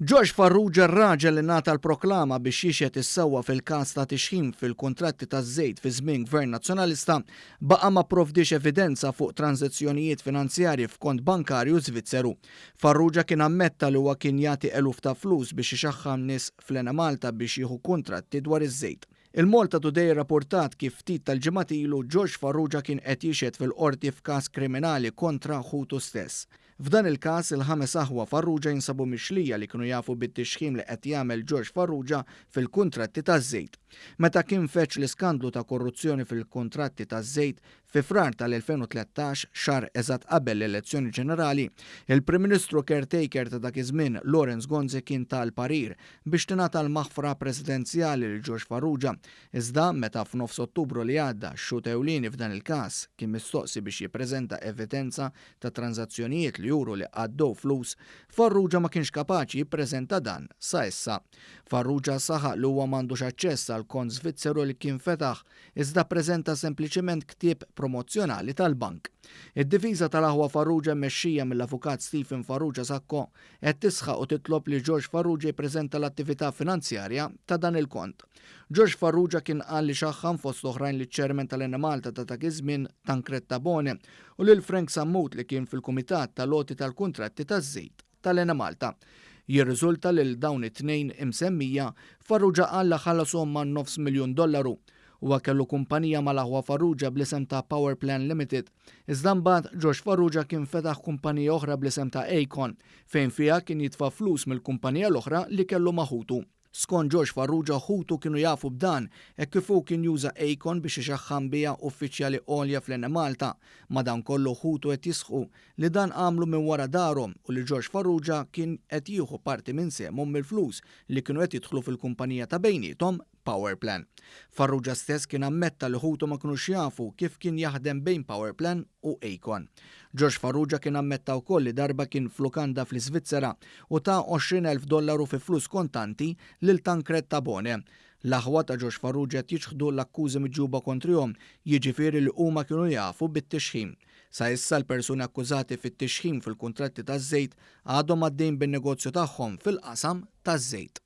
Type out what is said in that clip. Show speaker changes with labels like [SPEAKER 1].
[SPEAKER 1] George Farrugia r-raġel li ngħata l-proklama biex jixjed issewwa fil-każ ta' tixħim fil-kuntratti taż-żejt fi żmien Gvern Nazzjonalista baqa' ma pprovdix evidenza fuq transazzjonijiet finanzjarji f'kont bankarju Svizzeru. Farrugia kien ammetta li huwa kien jagħti eluf ta' flus biex ixaħħam nies fl-Enemalta biex jieħu kuntratti dwar iż-żejt. Il-Malta Today rapportat kif ftit tal-ġimgħat ilu George Farrugia kien qed jixjed fil-qorti f'każ kriminali kontra ħutu stess. F'dan il-każ il-ħames aħwa Farrugia jinsabu mixlija li kienu jafu bit-tixħim li qed jagħmel George Farrugia fil-kuntratti taż-żejt. Meta kien feċ l-iskandlu ta' korruzzjoni fil-kuntratti taż-żejt fi frar tal-2013 xahar eżatt qabel l-elezzjoni ġenerali, il-Prim Ministru caretaker ta' dak iż-żmien Lawrence Gonzi kien tal-parir biex tingħata l-maħfra presidenzjali lil George Farrugia. Iżda meta f'nofs Ottubru li għadda x-xut ewlieni f'dan il-każ kien mistoqsi biex jippreżenta evidenza ta' transazzjonijiet li juru li għaddew flus, Farrugia ma kienx kapaċi jippreżenta dan sa issa. Farrugia saħaq li huwa m'għandux aċċess għal kont Svizzeru li kien fetaħ iżda ppreżenta sempliċement ktieb promozzjonali tal-bank. Id-difiża tal-aħwa Farrugia mmexxija mill-avukat Stephen Farrugia Sacco qed tisħaq u titlob li George Farrugia jippreżenta l-attività finanzjarja ta' dan il-kont. George Farrugia kien qal li xaħħam fost oħrajn li ċ-Chairman tal-Enemalta ta' dak iż-żmien Tancred Tabone u lil Frank Sammut li kien fil-Kumitat tal-Loti tal-Kuntratti taż-Żejt tal-Enemalta. Jirriżulta lil dawn it-tnejn imsemmija Farrugia qal ħallashom ma' $500,000 huwa kellu kumpanija mal-aħwa Farrugia bl-isem ta' Power Plan Limited. Iżda mbagħad George Farrugia kien fetaħ kumpanija oħra bl-isem ta' Akon fejn fiha kien jitfa' flus mill-kumpanija l-oħra li kellu ma' ħutu. Skont George Farrugia ħutu kienu jafu b'dan hekk kif hu kien juża Akon biex ixaħħam biha uffiċjali għolja fl-Enemalta. Madankollu ħutu qed jisħu li dan għamlu minn wara darhom u li George Farrugia kien qed jieħu parti minn sehmhom mill-flus li kienu qed jidħlu fil-kumpanija ta' bejniethom Power Plan. Farrugia stess kien ammetta li ħutu ma kinux jafu kif kien jaħdem bejn Power Plan u Akon. George Farrugia kien ammetta wkoll li darba kien f'lukanda fl-Iżvizzera u ta' $20,000 fi flus kontanti lil Tancred Tabone. L-aħwa ta' George Farrugia jiġħdu l-akkużi miġġuba kontrihom, jiġifieri li huma kienu jafu bit-tixħim. Sa issa l-persuni akkużati fit-tixħim fil-kuntratti taż-żejt għadhom għaddejjin bin-negozju tagħhom fil-qasam taż-żejt.